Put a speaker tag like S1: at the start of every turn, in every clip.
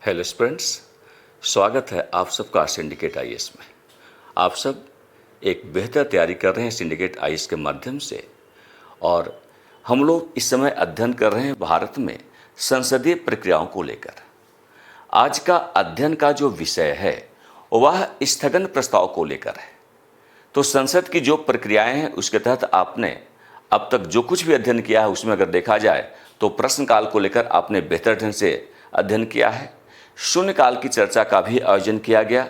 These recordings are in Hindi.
S1: हेलो स्टूडेंट्स, स्वागत है आप सबका सिंडिकेट आईएएस में। आप सब एक बेहतर तैयारी कर रहे हैं सिंडिकेट आईएएस के माध्यम से। और हम लोग इस समय अध्ययन कर रहे हैं भारत में संसदीय प्रक्रियाओं को लेकर। आज का अध्ययन का जो विषय है वह स्थगन प्रस्ताव को लेकर है। तो संसद की जो प्रक्रियाएं हैं उसके तहत आपने अब तक जो कुछ भी अध्ययन किया है उसमें अगर देखा जाए तो प्रश्नकाल को लेकर आपने बेहतर ढंग से अध्ययन किया है। शून्यकाल की चर्चा का भी आयोजन किया गया।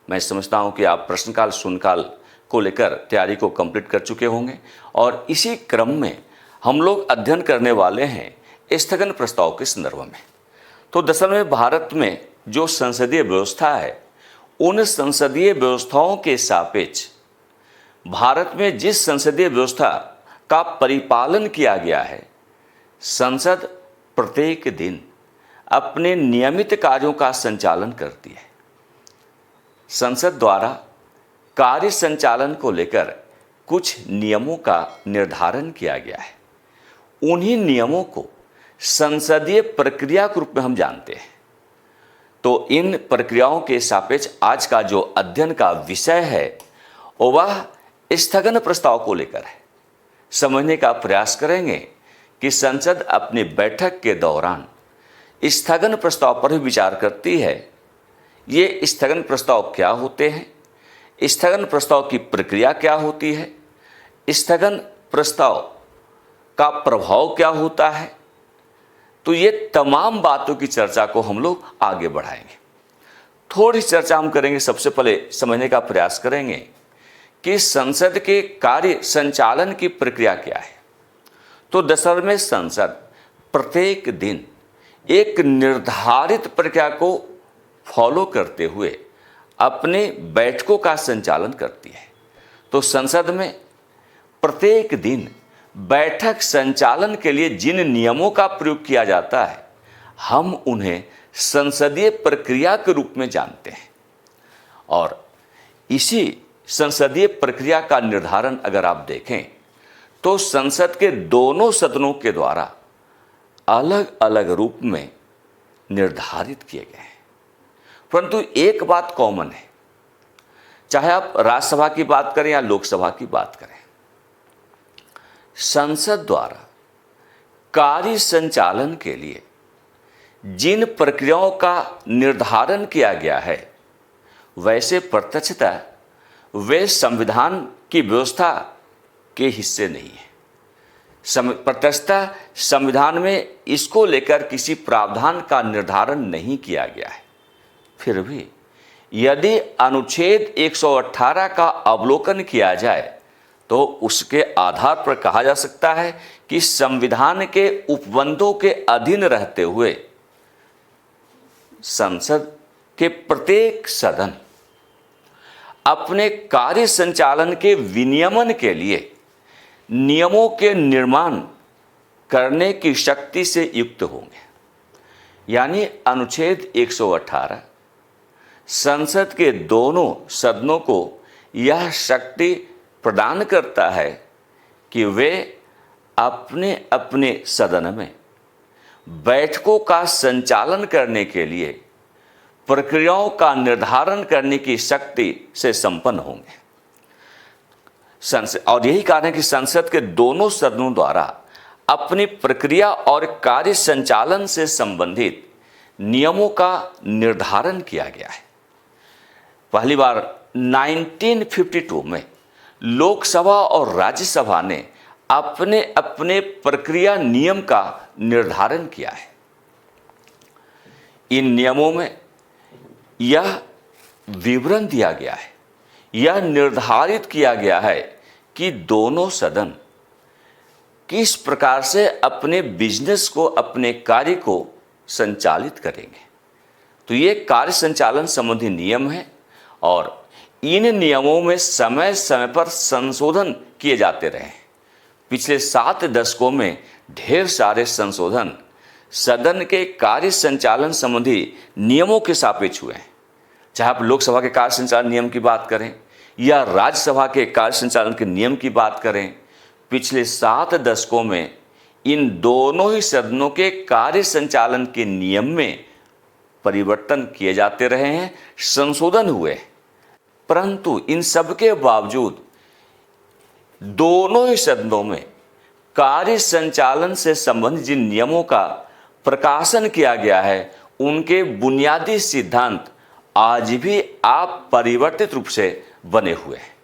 S1: मैं समझता हूं कि आप प्रश्नकाल शून्यकाल को लेकर तैयारी को कंप्लीट कर चुके होंगे। और इसी क्रम में हम लोग अध्ययन करने वाले हैं स्थगन प्रस्ताव के संदर्भ में। तो दरअसल में भारत में जो संसदीय व्यवस्था है उन संसदीय व्यवस्थाओं के सापेक्ष भारत में जिस संसदीय व्यवस्था का परिपालन किया गया है, संसद प्रत्येक दिन अपने नियमित कार्यों का संचालन करती है। संसद द्वारा कार्य संचालन को लेकर कुछ नियमों का निर्धारण किया गया है। उन्हीं नियमों को संसदीय प्रक्रिया के रूप में हम जानते हैं। तो इन प्रक्रियाओं के सापेक्ष आज का जो अध्ययन का विषय है वह स्थगन प्रस्ताव को लेकर है। समझने का प्रयास करेंगे कि संसद अपनी बैठक के दौरान स्थगन प्रस्ताव पर भी विचार करती है। ये स्थगन प्रस्ताव क्या होते हैं, स्थगन प्रस्ताव की प्रक्रिया क्या होती है, स्थगन प्रस्ताव का प्रभाव क्या होता है। तो ये तमाम बातों की चर्चा को हम लोग आगे बढ़ाएंगे। थोड़ी चर्चा हम करेंगे। सबसे पहले समझने का प्रयास करेंगे कि संसद के कार्य संचालन की प्रक्रिया क्या है। तो दरअसल में संसद प्रत्येक दिन एक निर्धारित प्रक्रिया को फॉलो करते हुए अपने बैठकों का संचालन करती है। तो संसद में प्रत्येक दिन बैठक संचालन के लिए जिन नियमों का प्रयोग किया जाता है हम उन्हें संसदीय प्रक्रिया के रूप में जानते हैं। और इसी संसदीय प्रक्रिया का निर्धारण अगर आप देखें तो संसद के दोनों सदनों के द्वारा अलग अलग रूप में निर्धारित किए गए हैं। परंतु एक बात कॉमन है, चाहे आप राज्यसभा की बात करें या लोकसभा की बात करें, संसद द्वारा कार्य संचालन के लिए जिन प्रक्रियाओं का निर्धारण किया गया है वैसे प्रत्यक्षतः वे संविधान की व्यवस्था के हिस्से नहीं है। प्रत्यक्षतः संविधान में इसको लेकर किसी प्रावधान का निर्धारण नहीं किया गया है। फिर भी यदि अनुच्छेद 118 का अवलोकन किया जाए तो उसके आधार पर कहा जा सकता है कि संविधान के उपबंधों के अधीन रहते हुए संसद के प्रत्येक सदन अपने कार्य संचालन के विनियमन के लिए नियमों के निर्माण करने की शक्ति से युक्त होंगे। यानी अनुच्छेद 118 संसद के दोनों सदनों को यह शक्ति प्रदान करता है कि वे अपने अपने सदन में बैठकों का संचालन करने के लिए प्रक्रियाओं का निर्धारण करने की शक्ति से संपन्न होंगे। और यही कारण है कि संसद के दोनों सदनों द्वारा अपनी प्रक्रिया और कार्य संचालन से संबंधित नियमों का निर्धारण किया गया है। पहली बार 1952 में लोकसभा और राज्यसभा ने अपने अपने प्रक्रिया नियम का निर्धारण किया है। इन नियमों में यह विवरण दिया गया है, यह निर्धारित किया गया है कि दोनों सदन किस प्रकार से अपने बिजनेस को, अपने कार्य को संचालित करेंगे। तो ये कार्य संचालन संबंधी नियम है और इन नियमों में समय समय पर संशोधन किए जाते रहे। पिछले 7 दशकों में ढेर सारे संशोधन सदन के कार्य संचालन संबंधी नियमों के सापेक्ष हुए हैं। चाहे आप लोकसभा के कार्य संचालन नियम की बात करें या राज्यसभा के कार्य संचालन के नियम की बात करें, पिछले 7 दशकों में इन दोनों ही सदनों के कार्य संचालन के नियम में परिवर्तन किए जाते रहे हैं, संशोधन हुए, परंतु इन सब के बावजूद दोनों ही सदनों में कार्य संचालन से संबंधित जिन नियमों का प्रकाशन किया गया है, उनके बुनियादी सिद्धांत आज भी आप परिवर्तित रूप से बने हुए हैं।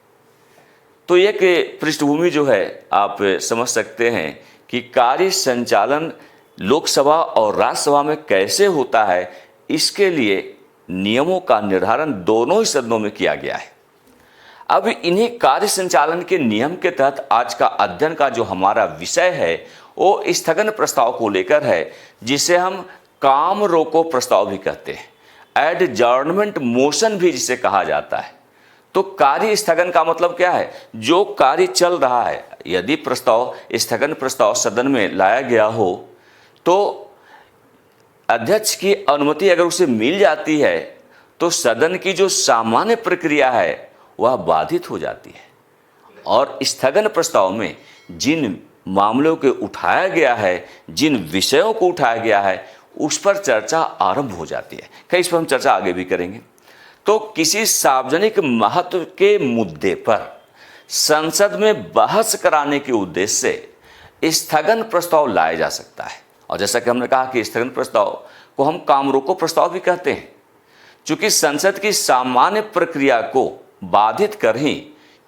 S1: तो एक पृष्ठभूमि जो है आप समझ सकते हैं कि कार्य संचालन लोकसभा और राज्यसभा में कैसे होता है, इसके लिए नियमों का निर्धारण दोनों ही सदनों में किया गया है। अब इन्हीं कार्य संचालन के नियम के तहत आज का अध्ययन का जो हमारा विषय है वो स्थगन प्रस्ताव को लेकर है, जिसे हम काम रोको प्रस्ताव भी कहते हैं, एडजर्नमेंट मोशन भी जिसे कहा जाता है। तो कार्य स्थगन का मतलब क्या है? जो कार्य चल रहा है, यदि प्रस्ताव स्थगन प्रस्ताव सदन में लाया गया हो तो अध्यक्ष की अनुमति अगर उसे मिल जाती है तो सदन की जो सामान्य प्रक्रिया है वह बाधित हो जाती है, और स्थगन प्रस्ताव में जिन मामलों को उठाया गया है, जिन विषयों को उठाया गया है, उस पर चर्चा आरंभ हो जाती है। कई इस पर हम चर्चा आगे भी करेंगे। तो किसी सार्वजनिक महत्व के मुद्दे पर संसद में बहस कराने के उद्देश्य से स्थगन प्रस्ताव लाया जा सकता है। और जैसा कि हमने कहा कि स्थगन प्रस्ताव को हम काम रोको प्रस्ताव भी कहते हैं, चूंकि संसद की सामान्य प्रक्रिया को बाधित कर ही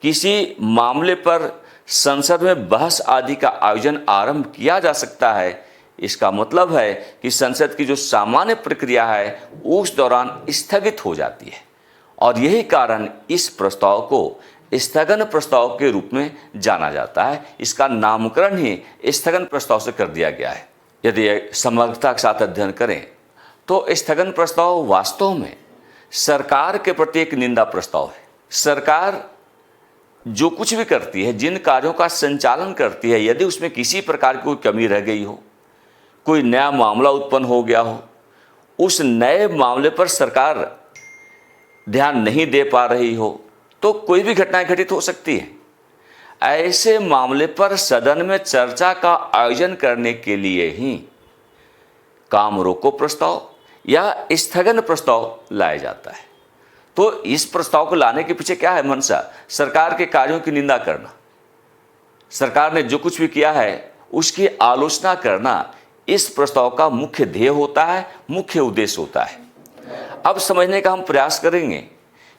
S1: किसी मामले पर संसद में बहस आदि का आयोजन आरंभ किया जा सकता है। इसका मतलब है कि संसद की जो सामान्य प्रक्रिया है उस दौरान स्थगित हो जाती है, और यही कारण इस प्रस्ताव को स्थगन प्रस्ताव के रूप में जाना जाता है। इसका नामकरण ही स्थगन प्रस्ताव से कर दिया गया है। यदि समग्रता के साथ अध्ययन करें तो स्थगन प्रस्ताव वास्तव में सरकार के प्रति एक निंदा प्रस्ताव है। सरकार जो कुछ भी करती है, जिन कार्यों का संचालन करती है, यदि उसमें किसी प्रकार की कोई कमी रह गई हो, कोई नया मामला उत्पन्न हो गया हो, उस नए मामले पर सरकार ध्यान नहीं दे पा रही हो, तो कोई भी घटनाएं घटित हो सकती है। ऐसे मामले पर सदन में चर्चा का आयोजन करने के लिए ही काम रोको प्रस्ताव या स्थगन प्रस्ताव लाया जाता है। तो इस प्रस्ताव को लाने के पीछे क्या है मंशा? सरकार के कार्यों की निंदा करना, सरकार ने जो कुछ भी किया है उसकी आलोचना करना इस प्रस्ताव का मुख्य ध्येय होता है, मुख्य उद्देश्य होता है। अब समझने का हम प्रयास करेंगे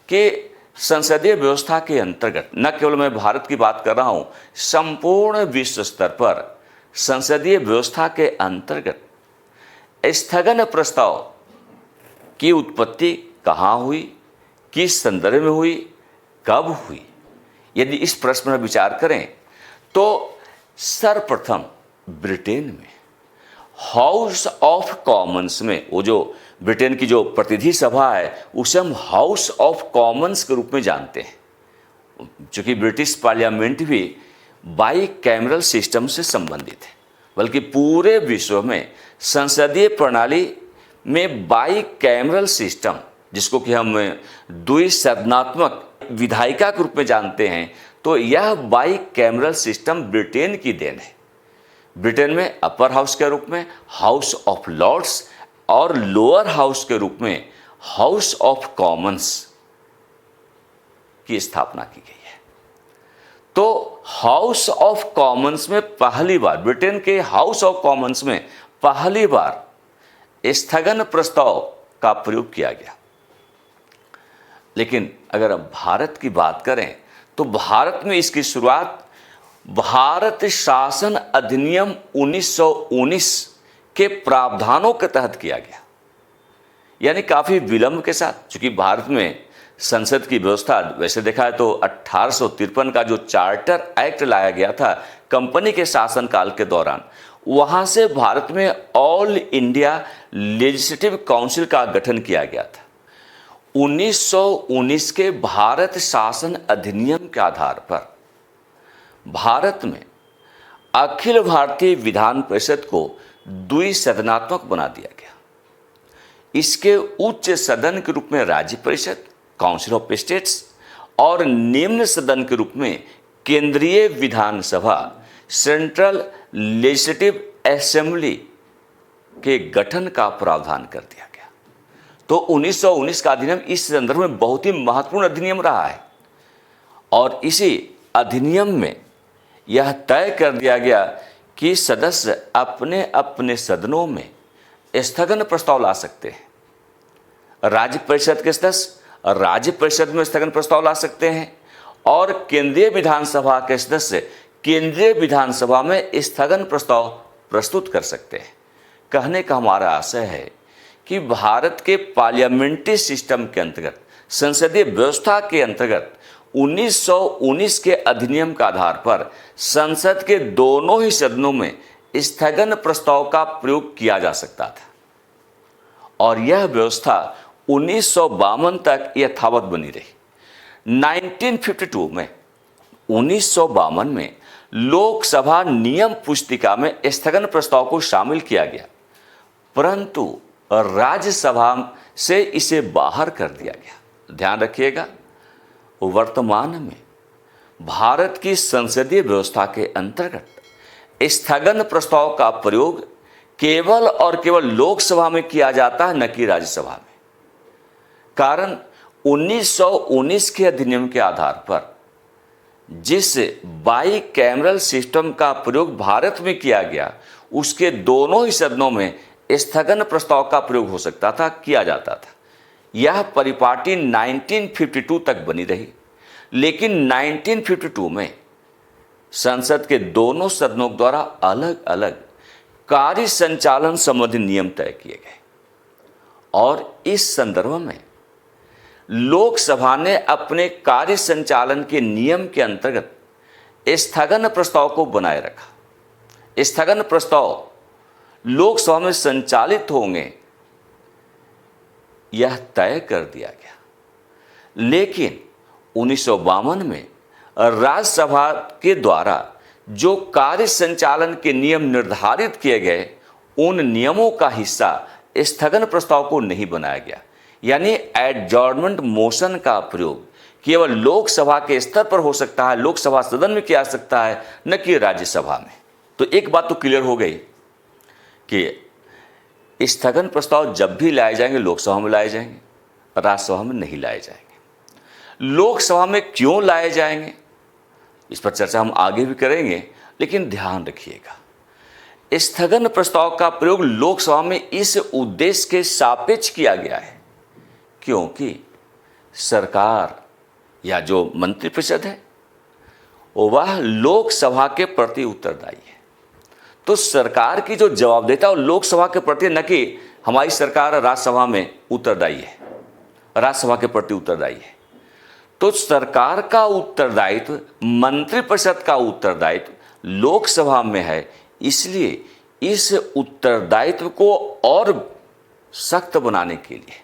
S1: कि संसदीय व्यवस्था के अंतर्गत, न केवल मैं भारत की बात कर रहा हूं, संपूर्ण विश्व स्तर पर संसदीय व्यवस्था के अंतर्गत स्थगन प्रस्ताव की उत्पत्ति कहाँ हुई, किस संदर्भ में हुई, कब हुई। यदि इस प्रश्न पर विचार करें तो सर्वप्रथम ब्रिटेन में हाउस ऑफ कॉमन्स में, वो जो ब्रिटेन की जो प्रतिनिधि सभा है उसे हम हाउस ऑफ कॉमन्स के रूप में जानते हैं, चूंकि ब्रिटिश पार्लियामेंट भी बाई कैमरल सिस्टम से संबंधित है। बल्कि पूरे विश्व में संसदीय प्रणाली में बाई कैमरल सिस्टम, जिसको कि हम द्विसदनात्मक विधायिका के रूप में जानते हैं, तो यह बाई कैमरल सिस्टम ब्रिटेन की देन है। ब्रिटेन में अपर हाउस के रूप में हाउस ऑफ लॉर्ड्स और लोअर हाउस के रूप में हाउस ऑफ कॉमन्स की स्थापना की गई है। तो हाउस ऑफ कॉमन्स में पहली बार, ब्रिटेन के हाउस ऑफ कॉमन्स में पहली बार स्थगन प्रस्ताव का प्रयोग किया गया। लेकिन अगर हम भारत की बात करें तो भारत में इसकी शुरुआत भारत शासन अधिनियम 1919 के प्रावधानों के तहत किया गया, यानी काफ़ी विलंब के साथ। चूंकि भारत में संसद की व्यवस्था वैसे देखा है तो 1853 का जो चार्टर एक्ट लाया गया था कंपनी के शासनकाल के दौरान, वहाँ से भारत में ऑल इंडिया लेजिस्लेटिव काउंसिल का गठन किया गया था। 1919 के भारत शासन अधिनियम के आधार पर भारत में अखिल भारतीय विधान परिषद को द्विसदनात्मक बना दिया गया। इसके उच्च सदन के रूप में राज्य परिषद, काउंसिल ऑफ स्टेट्स, और निम्न सदन के रूप में केंद्रीय विधानसभा, सेंट्रल लेजिस्लेटिव असेंबली के गठन का प्रावधान कर दिया गया। तो 1919 का अधिनियम इस संदर्भ में बहुत ही महत्वपूर्ण अधिनियम रहा है और इसी अधिनियम में यह तय कर दिया गया कि सदस्य अपने अपने सदनों में स्थगन प्रस्ताव ला सकते हैं। राज्य परिषद के सदस्य राज्य परिषद में स्थगन प्रस्ताव ला सकते हैं और केंद्रीय विधानसभा के सदस्य केंद्रीय विधानसभा में स्थगन प्रस्ताव प्रस्तुत कर सकते हैं। कहने का हमारा आशय है कि भारत के पार्लियामेंट्री सिस्टम के अंतर्गत, संसदीय व्यवस्था के अंतर्गत 1919 के अधिनियम के आधार पर संसद के दोनों ही सदनों में स्थगन प्रस्ताव का प्रयोग किया जा सकता था और यह व्यवस्था 1952 तक यथावत बनी रही। 1952 में लोकसभा नियम पुस्तिका में स्थगन प्रस्ताव को शामिल किया गया, परंतु राज्यसभा से इसे बाहर कर दिया गया। ध्यान रखिएगा, वर्तमान में भारत की संसदीय व्यवस्था के अंतर्गत स्थगन प्रस्ताव का प्रयोग केवल और केवल लोकसभा में किया जाता है, न कि राज्यसभा में। कारण 1919 के अधिनियम के आधार पर जिस बाई कैमरल सिस्टम का प्रयोग भारत में किया गया, उसके दोनों ही सदनों में स्थगन प्रस्ताव का प्रयोग हो सकता था, किया जाता था। यह परिपाटी 1952 तक बनी रही, लेकिन 1952 में संसद के दोनों सदनों द्वारा अलग अलग कार्य संचालन संबंधी नियम तय किए गए और इस संदर्भ में लोकसभा ने अपने कार्य संचालन के नियम के अंतर्गत स्थगन प्रस्ताव को बनाए रखा। स्थगन प्रस्ताव लोकसभा में संचालित होंगे, यह तय कर दिया गया। लेकिन 1952 में राज्यसभा के द्वारा जो कार्य संचालन के नियम निर्धारित किए गए, उन नियमों का हिस्सा स्थगन प्रस्ताव को नहीं बनाया गया। यानी एडजॉर्नमेंट मोशन का प्रयोग केवल लोकसभा के स्तर पर हो सकता है, लोकसभा सदन में किया जा सकता है, न कि राज्यसभा में। तो एक बात तो क्लियर हो गई कि स्थगन प्रस्ताव जब भी लाए जाएंगे लोकसभा में लाए जाएंगे, राज्यसभा में नहीं लाए जाएंगे। लोकसभा में क्यों लाए जाएंगे, इस पर चर्चा हम आगे भी करेंगे, लेकिन ध्यान रखिएगा, स्थगन प्रस्ताव का प्रयोग लोकसभा में इस उद्देश्य के सापेक्ष किया गया है क्योंकि सरकार या जो मंत्रिपरिषद है वह लोकसभा के प्रति उत्तरदायी है। तो सरकार की जो जवाबदेहिता है लोकसभा के प्रति, न कि हमारी सरकार राज्यसभा में उत्तरदायी है, राज्यसभा के प्रति उत्तरदायी है। तो सरकार का उत्तरदायित्व, मंत्रिपरिषद का उत्तरदायित्व लोकसभा में है, इसलिए इस उत्तरदायित्व को और सख्त बनाने के लिए,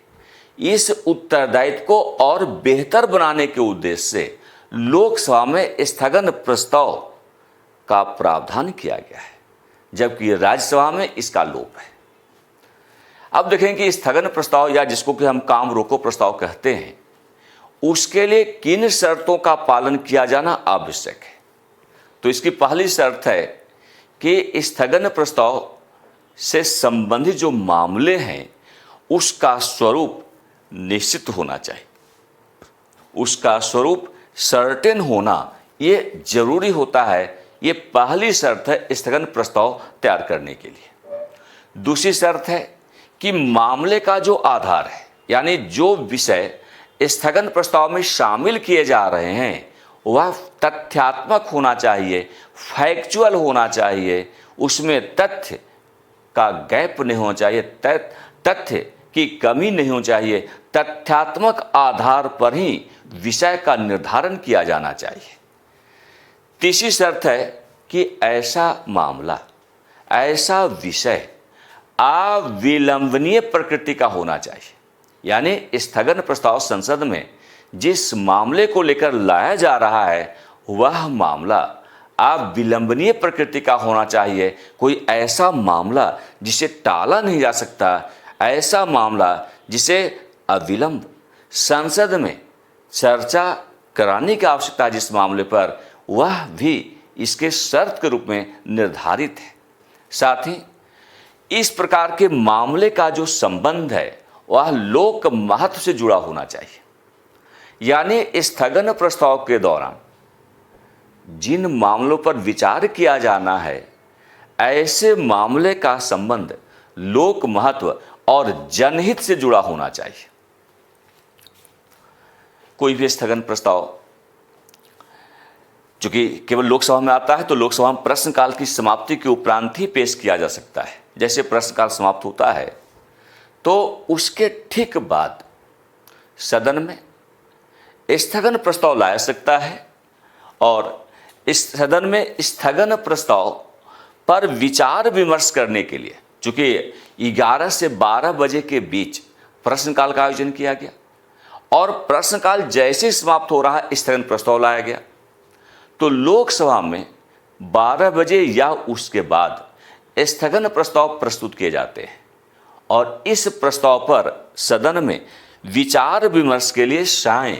S1: इस उत्तरदायित्व को और बेहतर बनाने के उद्देश्य से लोकसभा में स्थगन प्रस्ताव का प्रावधान किया गया है, जबकि राज्यसभा में इसका लोप है। अब देखें कि स्थगन प्रस्ताव या जिसको कि हम काम रोको प्रस्ताव कहते हैं, उसके लिए किन शर्तों का पालन किया जाना आवश्यक है। तो इसकी पहली शर्त है कि स्थगन प्रस्ताव से संबंधित जो मामले हैं उसका स्वरूप निश्चित होना चाहिए, उसका स्वरूप सर्टेन होना ये जरूरी होता है। ये पहली शर्त है स्थगन प्रस्ताव तैयार करने के लिए। दूसरी शर्त है कि मामले का जो आधार है, यानी जो विषय स्थगन प्रस्ताव में शामिल किए जा रहे हैं वह तथ्यात्मक होना चाहिए, फैक्चुअल होना चाहिए, उसमें तथ्य का गैप नहीं होना चाहिए, तथ्य की कमी नहीं होनी चाहिए। तथ्यात्मक आधार पर ही विषय का निर्धारण किया जाना चाहिए। तीसरी शर्त है कि ऐसा मामला, ऐसा विषय अविलंबनीय प्रकृति का होना चाहिए। यानी स्थगन प्रस्ताव संसद में जिस मामले को लेकर लाया जा रहा है वह मामला अविलंबनीय प्रकृति का होना चाहिए। कोई ऐसा मामला जिसे टाला नहीं जा सकता, ऐसा मामला जिसे अविलंब संसद में चर्चा कराने की आवश्यकता है जिस मामले पर, वह भी इसके शर्त के रूप में निर्धारित है। साथ ही इस प्रकार के मामले का जो संबंध है वह लोक महत्व से जुड़ा होना चाहिए। यानी स्थगन प्रस्ताव के दौरान जिन मामलों पर विचार किया जाना है, ऐसे मामले का संबंध लोक महत्व और जनहित से जुड़ा होना चाहिए। कोई भी स्थगन प्रस्ताव चूंकि केवल लोकसभा में आता है, तो लोकसभा में प्रश्नकाल की समाप्ति के उपरांत ही पेश किया जा सकता है। जैसे प्रश्नकाल समाप्त होता है तो उसके ठीक बाद सदन में स्थगन प्रस्ताव लाया सकता है, और इस सदन में स्थगन प्रस्ताव पर विचार विमर्श करने के लिए, चूंकि 11 से 12 बजे के बीच प्रश्नकाल का आयोजन किया गया और प्रश्नकाल जैसे समाप्त हो रहा है स्थगन प्रस्ताव लाया गया, तो लोकसभा में 12 बजे या उसके बाद स्थगन प्रस्ताव प्रस्तुत किए जाते हैं और इस प्रस्ताव पर सदन में विचार विमर्श के लिए सायं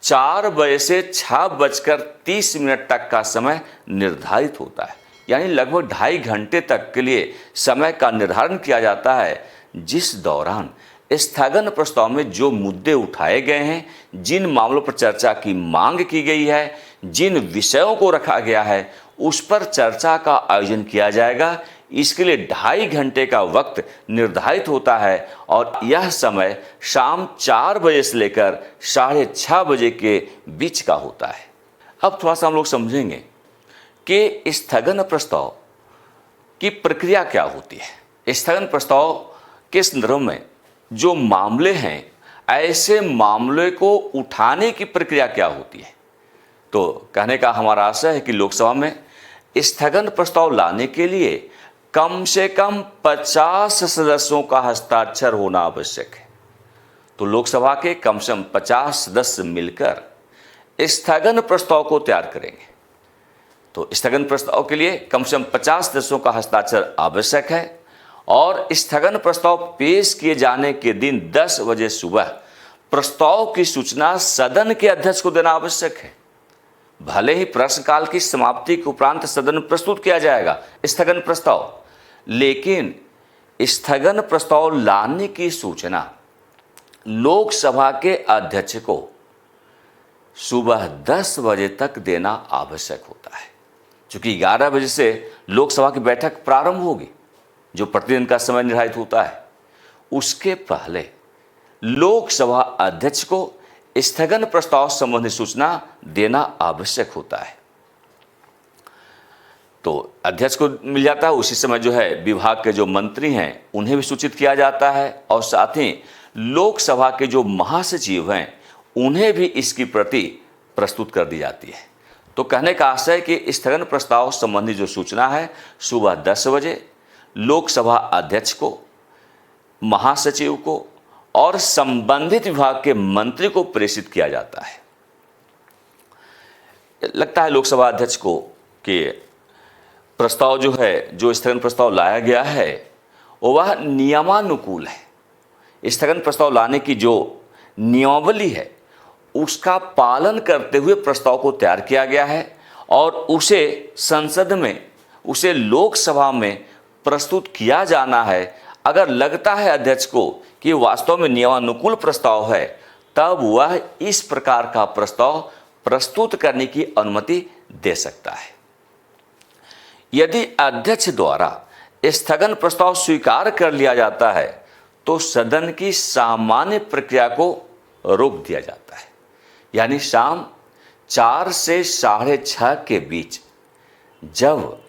S1: 4 बजे से 6:30 तक का समय निर्धारित होता है। यानी लगभग 2.5 घंटे तक के लिए समय का निर्धारण किया जाता है, जिस दौरान स्थगन प्रस्ताव में जो मुद्दे उठाए गए हैं, जिन मामलों पर चर्चा की मांग की गई है, जिन विषयों को रखा गया है, उस पर चर्चा का आयोजन किया जाएगा। इसके लिए 2.5 घंटे का वक्त निर्धारित होता है और यह समय शाम 4 बजे से लेकर 6:30 बजे के बीच का होता है। अब थोड़ा सा हम लोग समझेंगे कि स्थगन प्रस्ताव की प्रक्रिया क्या होती है। स्थगन प्रस्ताव के संदर्भ में जो मामले हैं, ऐसे मामले को उठाने की प्रक्रिया क्या होती है। तो कहने का हमारा आशय है कि लोकसभा में स्थगन प्रस्ताव लाने के लिए कम से कम 50 सदस्यों का हस्ताक्षर होना आवश्यक है। तो लोकसभा के कम से कम 50 सदस्य मिलकर स्थगन प्रस्ताव को तैयार करेंगे। तो स्थगन प्रस्ताव के लिए कम से कम 50 सदस्यों का हस्ताक्षर आवश्यक है और स्थगन प्रस्ताव पेश किए जाने के दिन 10 बजे सुबह प्रस्ताव की सूचना सदन के अध्यक्ष को देना आवश्यक है। भले ही प्रश्नकाल की समाप्ति के उपरांत सदन में प्रस्तुत किया जाएगा स्थगन प्रस्ताव, लेकिन स्थगन प्रस्ताव लाने की सूचना लोकसभा के अध्यक्ष को सुबह 10 बजे तक देना आवश्यक होता है। क्योंकि 11 बजे से लोकसभा की बैठक प्रारंभ होगी, जो प्रतिदिन का समय निर्धारित होता है। उसके पहले लोकसभा अध्यक्ष को स्थगन प्रस्ताव संबंधी सूचना देना आवश्यक होता है। तो अध्यक्ष को मिल जाता है, उसी समय जो है विभाग के जो मंत्री हैं उन्हें भी सूचित किया जाता है और साथ ही लोकसभा के जो महासचिव हैं उन्हें भी इसकी प्रति प्रस्तुत कर दी जाती है। तो कहने का आशय है कि स्थगन प्रस्ताव संबंधी जो सूचना है सुबह 10 बजे लोकसभा अध्यक्ष को, महासचिव को और संबंधित विभाग के मंत्री को प्रेषित किया जाता है। लगता है लोकसभा अध्यक्ष को कि प्रस्ताव जो है, जो स्थगन प्रस्ताव लाया गया है वह नियमानुकूल है। स्थगन प्रस्ताव लाने की जो नियमावली है उसका पालन करते हुए प्रस्ताव को तैयार किया गया है और उसे संसद में, उसे लोकसभा में प्रस्तुत किया जाना है। अगर लगता है अध्यक्ष को कि वास्तव में नियमानुकूल प्रस्ताव है, तब वह इस प्रकार का प्रस्ताव प्रस्तुत करने की अनुमति दे सकता है। यदि अध्यक्ष द्वारा स्थगन प्रस्ताव स्वीकार कर लिया जाता है तो सदन की सामान्य प्रक्रिया को रोक दिया जाता है। यानी शाम 4 से 6:30 के बीच जब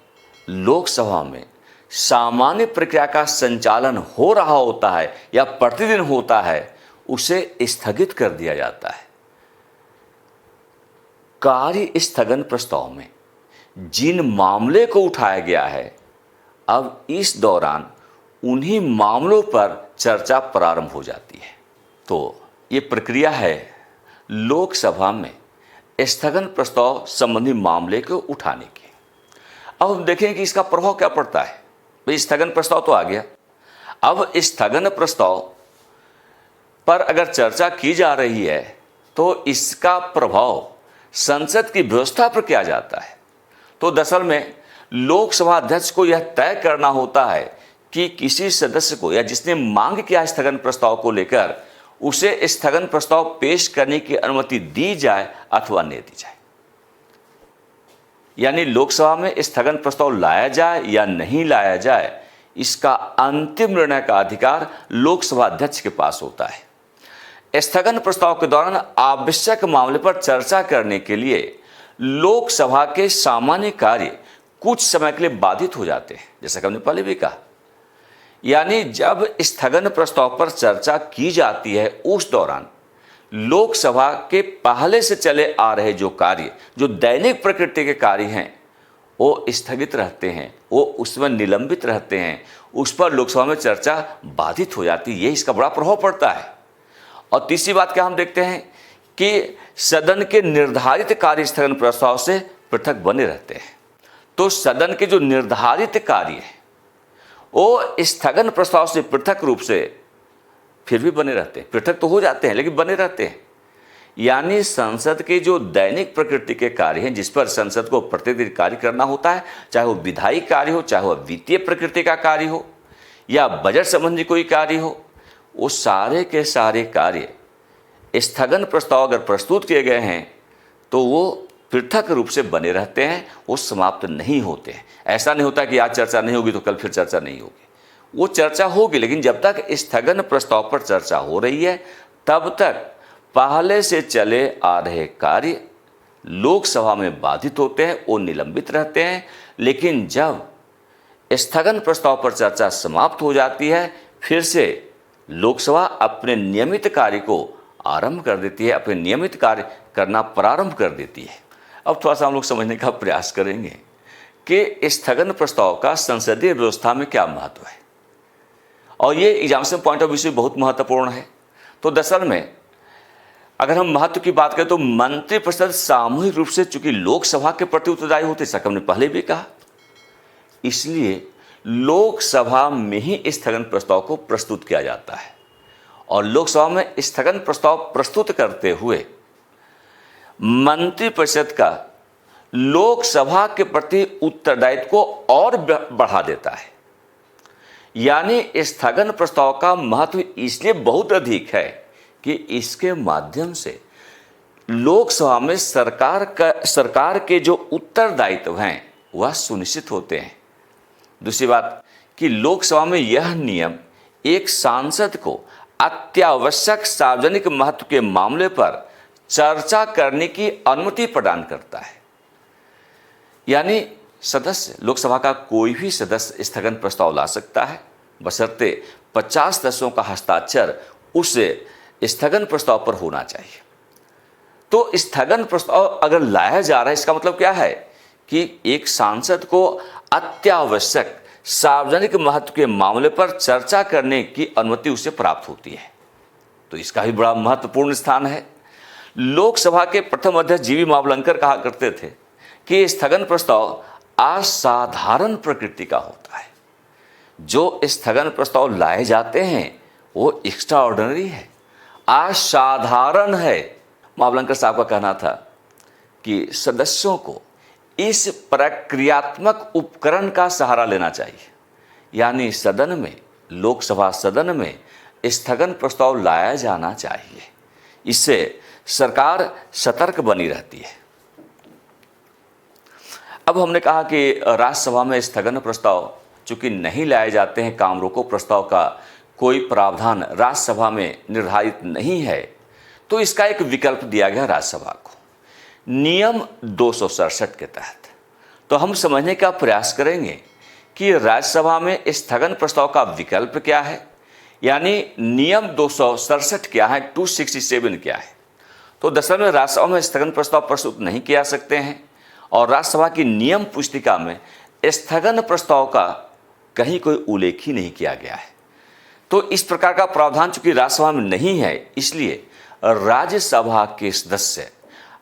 S1: लोकसभा में सामान्य प्रक्रिया का संचालन हो रहा होता है या प्रतिदिन होता है, उसे स्थगित कर दिया जाता है। कार्य स्थगन प्रस्ताव में जिन मामले को उठाया गया है, अब इस दौरान उन्हीं मामलों पर चर्चा प्रारंभ हो जाती है। तो ये प्रक्रिया है लोकसभा में स्थगन प्रस्ताव संबंधी मामले को उठाने की। अब हम देखें कि इसका प्रभाव क्या पड़ता है। भाई स्थगन प्रस्ताव तो आ गया, अब स्थगन प्रस्ताव पर अगर चर्चा की जा रही है तो इसका प्रभाव संसद की व्यवस्था पर क्या जाता है। तो दरअसल में लोकसभा अध्यक्ष को यह तय करना होता है कि किसी सदस्य को या जिसने मांग किया स्थगन प्रस्ताव को लेकर उसे स्थगन प्रस्ताव पेश करने की अनुमति दी जाए अथवा न दी जाए। यानी लोकसभा में स्थगन प्रस्ताव लाया जाए या नहीं लाया जाए, इसका अंतिम निर्णय का अधिकार लोकसभा अध्यक्ष के पास होता है। स्थगन प्रस्ताव के दौरान आवश्यक मामले पर चर्चा करने के लिए लोकसभा के सामान्य कार्य कुछ समय के लिए बाधित हो जाते हैं, जैसा कि हमने पहले भी कहा। यानी जब स्थगन प्रस्ताव पर चर्चा की जाती है उस दौरान लोकसभा के पहले से चले आ रहे जो कार्य, जो दैनिक प्रकृति के कार्य हैं, वो स्थगित रहते हैं, वो उसमें निलंबित रहते हैं, उस पर लोकसभा में चर्चा बाधित हो जाती है। ये इसका बड़ा प्रभाव पड़ता है। और तीसरी बात क्या हम देखते हैं कि सदन के निर्धारित कार्य स्थगन प्रस्ताव से पृथक बने रहते हैं। तो सदन के जो निर्धारित कार्य है वो स्थगन प्रस्ताव से पृथक रूप से फिर भी बने रहते हैं। पृथक तो हो जाते हैं लेकिन बने रहते हैं। यानी संसद के जो दैनिक प्रकृति के कार्य हैं, जिस पर संसद को प्रतिदिन कार्य करना होता है, चाहे वो विधायी कार्य हो, चाहे वो वित्तीय प्रकृति का कार्य हो या बजट संबंधी कोई कार्य हो, वो सारे के सारे कार्य स्थगन प्रस्ताव अगर प्रस्तुत किए गए हैं तो वो पृथक रूप से बने रहते हैं, वो समाप्त नहीं होते हैं। ऐसा नहीं होता कि आज चर्चा नहीं होगी तो कल फिर चर्चा नहीं होगी। वो चर्चा होगी, लेकिन जब तक स्थगन प्रस्ताव पर चर्चा हो रही है तब तक पहले से चले आ रहे कार्य लोकसभा में बाधित होते हैं, वो निलंबित रहते हैं। लेकिन जब स्थगन प्रस्ताव पर चर्चा समाप्त हो जाती है, फिर से लोकसभा अपने नियमित कार्य को आरंभ कर देती है, अपने नियमित कार्य करना प्रारंभ कर देती है। अब थोड़ा सा हम लोग समझने का प्रयास करेंगे कि स्थगन प्रस्ताव का संसदीय व्यवस्था में क्या महत्व है, और ये एग्जामिनेशन पॉइंट ऑफ व्यू से बहुत महत्वपूर्ण है। तो दरअसल में अगर हम महत्व की बात करें तो मंत्रिपरिषद सामूहिक रूप से चूंकि लोकसभा के प्रति उत्तरदायी होते, जैसा हमने पहले भी कहा, इसलिए लोकसभा में ही स्थगन प्रस्ताव को प्रस्तुत किया जाता है। और लोकसभा में स्थगन प्रस्ताव प्रस्तुत करते हुए मंत्रिपरिषद का लोकसभा के प्रति उत्तरदायित्व को और बढ़ा देता है। यानी स्थगन प्रस्ताव का महत्व इसलिए बहुत अधिक है कि इसके माध्यम से लोकसभा में सरकार के जो उत्तरदायित्व हैं वह सुनिश्चित होते हैं। दूसरी बात कि लोकसभा में यह नियम एक सांसद को अत्यावश्यक सार्वजनिक महत्व के मामले पर चर्चा करने की अनुमति प्रदान करता है। यानी सदस्य, लोकसभा का कोई भी सदस्य स्थगन प्रस्ताव ला सकता है, बशर्ते 50 सदस्यों का हस्ताक्षर उस स्थगन प्रस्ताव पर होना चाहिए। तो स्थगन प्रस्ताव अगर लाया जा रहा है, इसका मतलब क्या है कि एक सांसद को अत्यावश्यक सार्वजनिक महत्व के मामले पर चर्चा करने की अनुमति उसे प्राप्त होती है। तो इसका भी बड़ा महत्वपूर्ण स्थान है। लोकसभा के प्रथम अध्यक्ष जीवी मावलंकर कहा करते थे कि स्थगन प्रस्ताव असाधारण प्रकृति का होता है। जो स्थगन प्रस्ताव लाए जाते हैं वो एक्स्ट्रा ऑर्डिनरी है, असाधारण है। मावलंकर साहब का कहना था कि सदस्यों को इस प्रक्रियात्मक उपकरण का सहारा लेना चाहिए। यानी सदन में, लोकसभा सदन में स्थगन प्रस्ताव लाया जाना चाहिए। इससे सरकार सतर्क बनी रहती है। अब हमने कहा कि राज्यसभा में स्थगन प्रस्ताव चूंकि नहीं लाए जाते हैं, काम रोको प्रस्ताव का कोई प्रावधान राज्यसभा में निर्धारित नहीं है, तो इसका एक विकल्प दिया गया राज्यसभा को नियम 267 के तहत। तो हम समझने का प्रयास करेंगे कि राज्यसभा में स्थगन प्रस्ताव का विकल्प क्या है, यानी नियम 267 क्या है, 267 क्या है। तो दरअसल में राज्यसभा में स्थगन प्रस्ताव प्रस्तुत नहीं किया सकते हैं, और राज्यसभा की नियम पुस्तिका में स्थगन प्रस्ताव का कहीं कोई उल्लेख ही नहीं किया गया है। तो इस प्रकार का प्रावधान चूंकि राज्यसभा में नहीं है, इसलिए राज्यसभा के सदस्य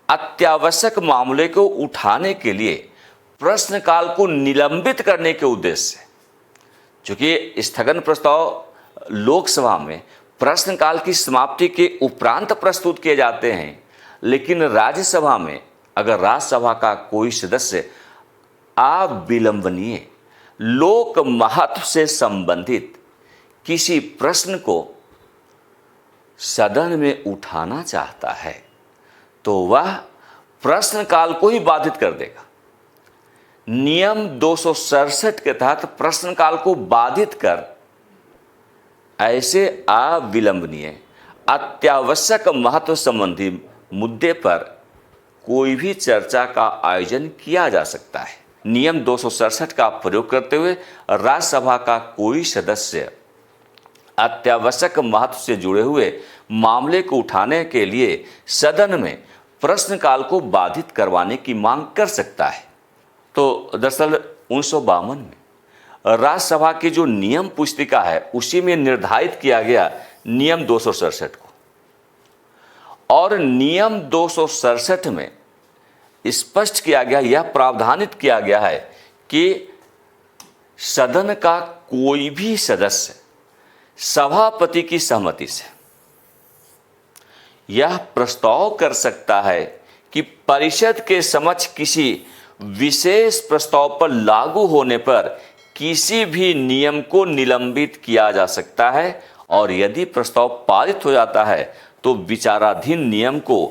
S1: अत्यावश्यक मामले को उठाने के लिए प्रश्नकाल को निलंबित करने के उद्देश्य से, चूंकि स्थगन प्रस्ताव लोकसभा में प्रश्नकाल की समाप्ति के उपरांत प्रस्तुत किए जाते हैं, लेकिन राज्यसभा में अगर राज्यसभा का कोई सदस्य अविलंबनीय लोक महत्व से संबंधित किसी प्रश्न को सदन में उठाना चाहता है तो वह प्रश्नकाल को ही बाधित कर देगा। नियम 267 के तहत प्रश्नकाल को बाधित कर ऐसे अविलंबनीय अत्यावश्यक महत्व संबंधी मुद्दे पर कोई भी चर्चा का आयोजन किया जा सकता है। नियम 267 का प्रयोग करते हुए राज्यसभा का कोई सदस्य अत्यावश्यक महत्व से जुड़े हुए मामले को उठाने के लिए सदन में प्रश्नकाल को बाधित करवाने की मांग कर सकता है। तो दरअसल 1952 में राज्यसभा की जो नियम पुस्तिका है उसी में निर्धारित किया गया नियम 267 को, और नियम 267 में स्पष्ट किया गया, यह प्रावधानित किया गया है कि सदन का कोई भी सदस्य सभापति की सहमति से यह प्रस्ताव कर सकता है कि परिषद के समक्ष किसी विशेष प्रस्ताव पर लागू होने पर किसी भी नियम को निलंबित किया जा सकता है, और यदि प्रस्ताव पारित हो जाता है तो विचाराधीन नियम को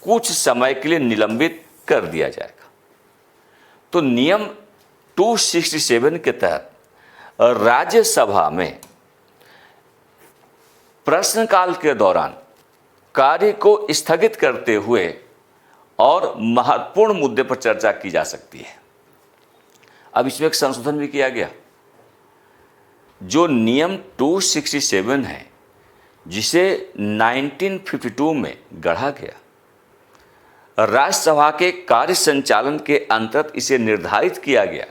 S1: कुछ समय के लिए निलंबित कर दिया जाएगा। तो नियम 267 के तहत राज्यसभा में प्रश्नकाल के दौरान कार्य को स्थगित करते हुए और महत्वपूर्ण मुद्दे पर चर्चा की जा सकती है। अब इसमें एक संशोधन भी किया गया। जो नियम 267 है जिसे 1952 में गढ़ा गया, राज्यसभा के कार्य संचालन के अंतर्गत इसे निर्धारित किया गया।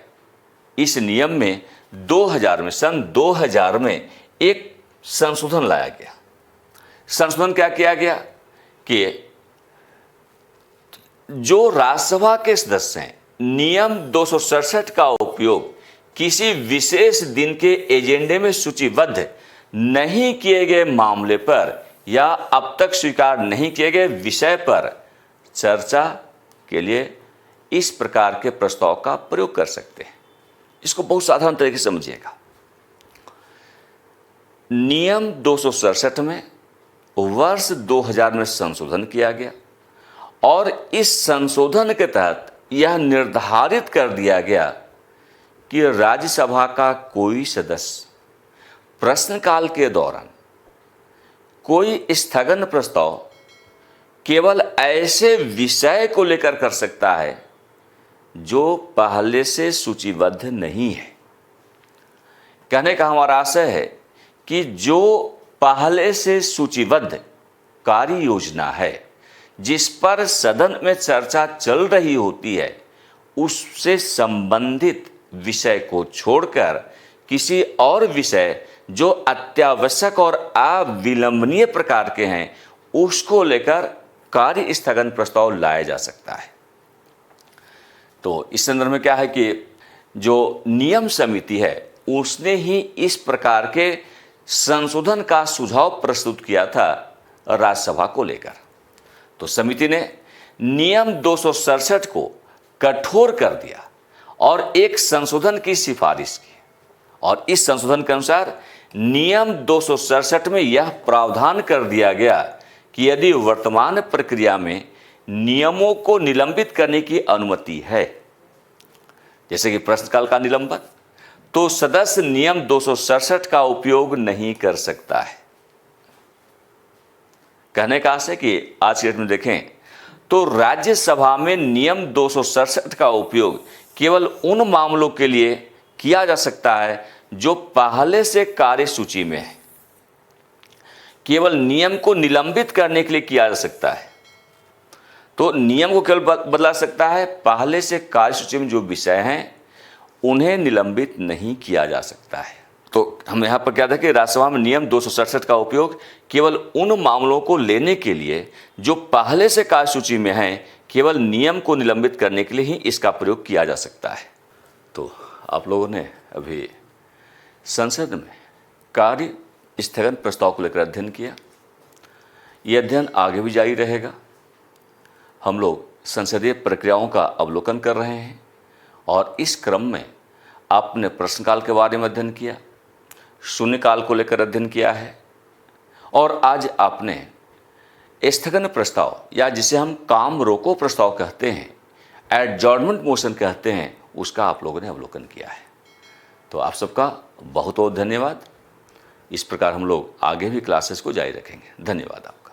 S1: इस नियम में 2000 में एक संशोधन लाया गया। संशोधन क्या किया गया कि जो राज्यसभा के सदस्य हैं, नियम 267 का उपयोग किसी विशेष दिन के एजेंडे में सूचीबद्ध नहीं किए गए मामले पर या अब तक स्वीकार नहीं किए गए विषय पर चर्चा के लिए इस प्रकार के प्रस्ताव का प्रयोग कर सकते हैं। इसको बहुत साधारण तरीके से समझिएगा। नियम 267 में वर्ष 2000 में संशोधन किया गया, और इस संशोधन के तहत यह निर्धारित कर दिया गया कि राज्यसभा का कोई सदस्य प्रश्नकाल के दौरान कोई स्थगन प्रस्ताव केवल ऐसे विषय को लेकर कर सकता है जो पहले से सूचीबद्ध नहीं है। कहने का हमारा आशय है कि जो पहले से सूचीबद्ध कार्य योजना है जिस पर सदन में चर्चा चल रही होती है, उससे संबंधित विषय को छोड़कर किसी और विषय जो अत्यावश्यक और अविलंबनीय प्रकार के हैं उसको लेकर कार्य स्थगन प्रस्ताव लाया जा सकता है। तो इस संदर्भ में क्या है कि जो नियम समिति है उसने ही इस प्रकार के संशोधन का सुझाव प्रस्तुत किया था राज्यसभा को लेकर। तो समिति ने नियम 267 को कठोर कर दिया और एक संशोधन की सिफारिश की, और इस संशोधन के अनुसार नियम 267 में यह प्रावधान कर दिया गया कि यदि वर्तमान प्रक्रिया में नियमों को निलंबित करने की अनुमति है, जैसे कि प्रश्नकाल का निलंबन, तो सदस्य नियम 267 का उपयोग नहीं कर सकता है। कहने का आशय कि आज के डेट में देखें तो राज्यसभा में नियम 267 का उपयोग केवल उन मामलों के लिए किया जा सकता है जो पहले से कार्य सूची में है। केवल नियम को निलंबित करने के लिए किया जा सकता है। तो नियम को केवल बदला सकता है, पहले से कार्य सूची में जो विषय हैं उन्हें निलंबित नहीं किया जा सकता है। तो हम यहाँ पर क्या था कि राज्यसभा में नियम 267 का उपयोग केवल उन मामलों को लेने के लिए जो पहले से कार्य सूची में हैं, केवल नियम को निलंबित करने के लिए ही इसका प्रयोग किया जा सकता है। तो आप लोगों ने अभी संसद में कार्य स्थगन प्रस्ताव को लेकर अध्ययन किया। ये अध्ययन आगे भी जारी रहेगा। हम लोग संसदीय प्रक्रियाओं का अवलोकन कर रहे हैं और इस क्रम में आपने प्रश्नकाल के बारे में अध्ययन किया, शून्यकाल को लेकर अध्ययन किया है, और आज आपने स्थगन प्रस्ताव या जिसे हम काम रोको प्रस्ताव कहते हैं, एडजॉर्नमेंट मोशन कहते हैं, उसका आप लोगों ने अवलोकन किया है। तो आप सबका बहुत बहुत धन्यवाद। इस प्रकार हम लोग आगे भी क्लासेस को जारी रखेंगे। धन्यवाद आपका।